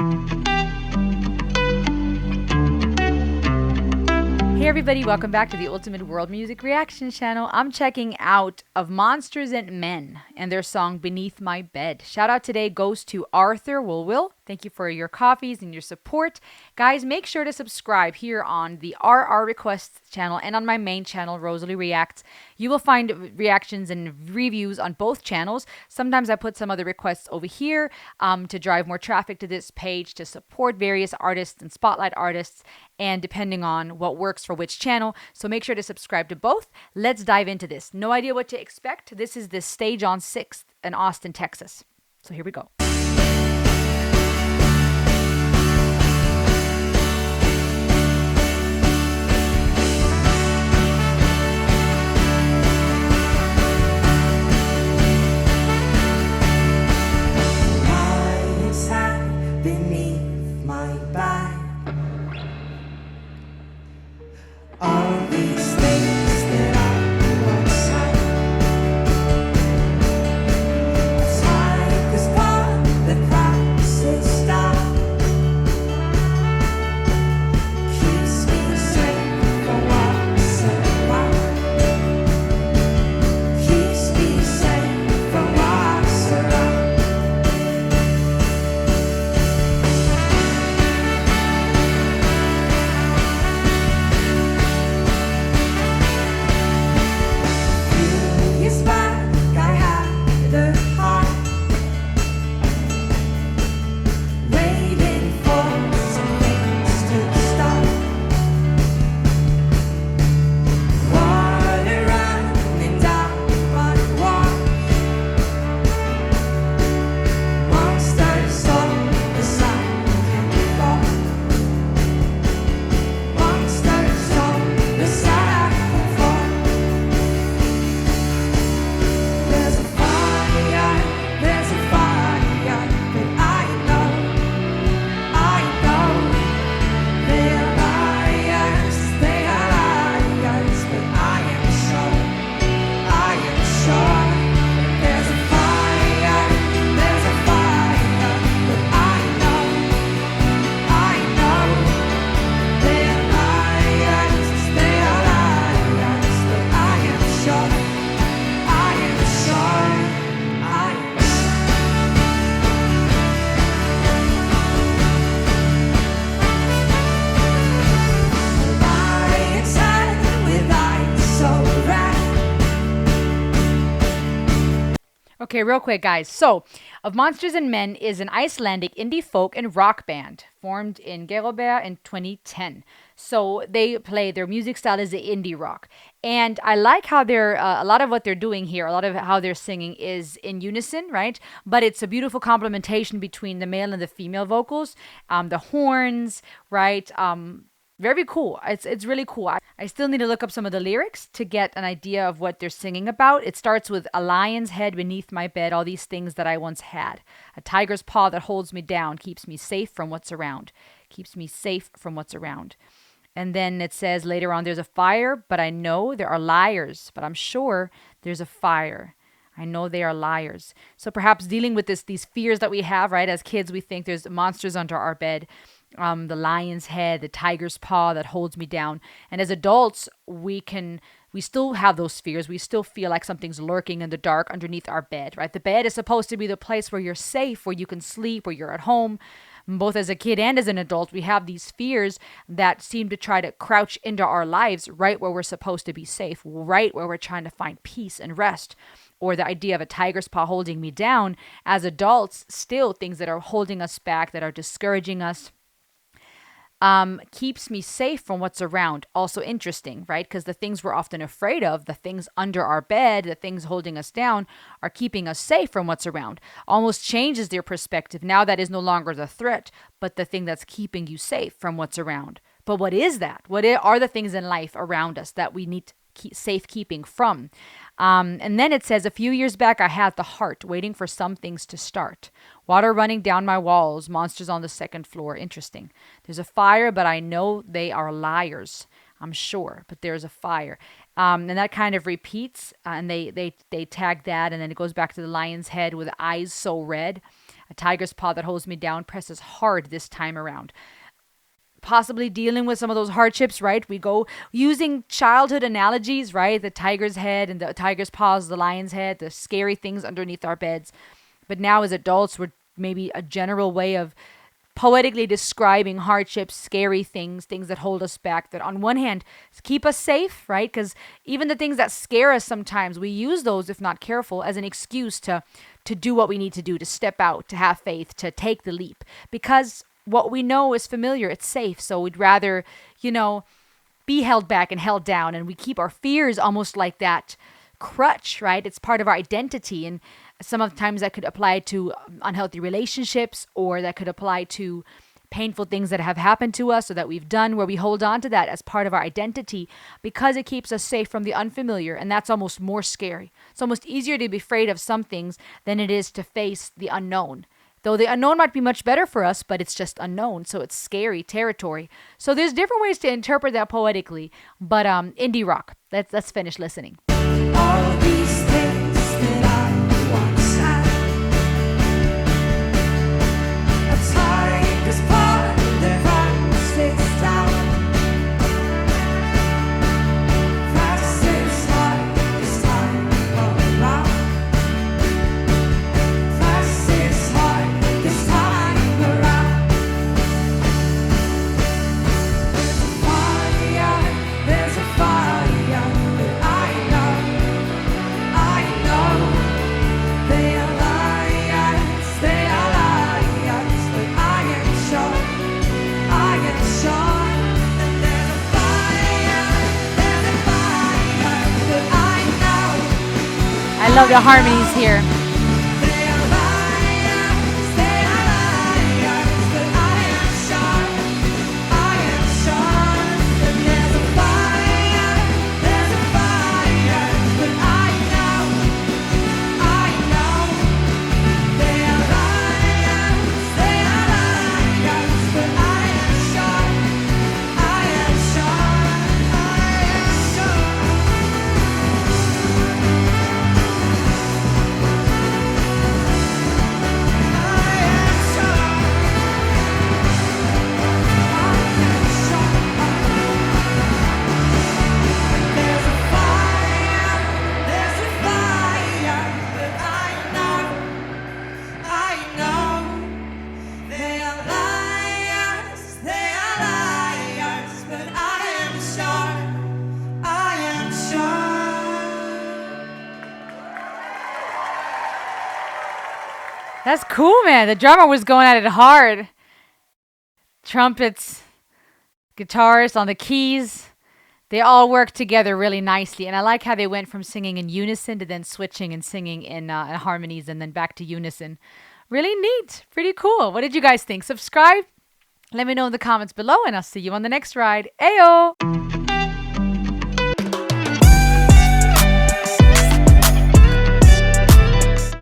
Hey everybody, welcome back to the Ultimate World Music Reaction channel. I'm checking out of Monsters and Men and their song Beneath My Bed. Shout out today goes to Arthur Will. Thank you for your coffees and your support. Guys, make sure to subscribe here on the RR Requests channel and on my main channel, Rosalie Reacts. You will find reactions and reviews on both channels. Sometimes I put some other requests over here to drive more traffic to this page, to support various artists and spotlight artists, and depending on what works for which channel. So make sure to subscribe to both. Let's dive into this. No idea what to expect. This is the stage on 6th in Austin, Texas. So here we go. Beneath my back, all these things that I once said. Time has gone, the crisis stopped. Keeps me safe from what's around. Keeps me safe from what's around. Okay, real quick, guys. So, Of Monsters and Men is an Icelandic indie folk and rock band formed in Gerobert in 2010. So, their music style is the indie rock. And I like how a lot of what they're doing here, a lot of how they're singing is in unison, right? But it's a beautiful complementation between the male and the female vocals, the horns, right? Very cool. It's really cool. I still need to look up some of the lyrics to get an idea of what they're singing about. It starts with a lion's head beneath my bed, all these things that I once had. A tiger's paw that holds me down, keeps me safe from what's around. Keeps me safe from what's around. And then it says later on, there's a fire, but I know there are liars, but I'm sure there's a fire. I know they are liars. So perhaps dealing with these fears that we have, right? As kids, we think there's monsters under our bed. The lion's head, the tiger's paw that holds me down. And as adults, we still have those fears. We still feel like something's lurking in the dark underneath our bed, right? The bed is supposed to be the place where you're safe, where you can sleep, where you're at home. Both as a kid and as an adult, we have these fears that seem to try to crouch into our lives right where we're supposed to be safe, right where we're trying to find peace and rest. Or the idea of a tiger's paw holding me down. As adults, still things that are holding us back, that are discouraging us, keeps me safe from what's around. Also interesting, right? Because the things we're often afraid of, the things under our bed, the things holding us down, are keeping us safe from what's around. Almost changes their perspective. Now that is no longer the threat, but the thing that's keeping you safe from what's around. But what is that? What are the things in life around us that we need safekeeping from? And then it says, a few years back, I had the heart waiting for some things to start. Water running down my walls, monsters on the second floor. Interesting. There's a fire, but I know they are liars. I'm sure, but there's a fire. And that kind of repeats, and they tag that, and then it goes back to the lion's head with eyes so red. A tiger's paw that holds me down presses hard this time around. Possibly dealing with some of those hardships, right? We go using childhood analogies, right? The tiger's head and the tiger's paws, the lion's head, the scary things underneath our beds. But now as adults, we're maybe a general way of poetically describing hardships, scary things, things that hold us back, that on one hand keep us safe, right? Because even the things that scare us sometimes, we use those, if not careful, as an excuse to do what we need to do, to step out, to have faith, to take the leap. Because what we know is familiar, it's safe. So we'd rather, be held back and held down. And we keep our fears almost like that crutch, right? It's part of our identity. And sometimes that could apply to unhealthy relationships, or that could apply to painful things that have happened to us or that we've done, where we hold on to that as part of our identity because it keeps us safe from the unfamiliar. And that's almost more scary. It's almost easier to be afraid of some things than it is to face the unknown. Though the unknown might be much better for us, but it's just unknown, so it's scary territory. So there's different ways to interpret that poetically. But indie rock. Let's finish listening. All these things that I once had, a tiger's paw that runs its down, fastest heart this time around, fastest heart this time around. There's a fire that I know they are liars, but I am sure that there's a fire that I know. I love the harmonies here. They are liars, but I am sure that there's a fire, but I know. They are liars, but I am sure. There's a fire, but I know. They are liars, but I am sure. That's cool, man. The drummer was going at it hard. Trumpets, guitars on the keys. They all work together really nicely. And I like how they went from singing in unison to then switching and singing in harmonies and then back to unison. Really neat. Pretty cool. What did you guys think? Subscribe. Let me know in the comments below, and I'll see you on the next ride. Ayo!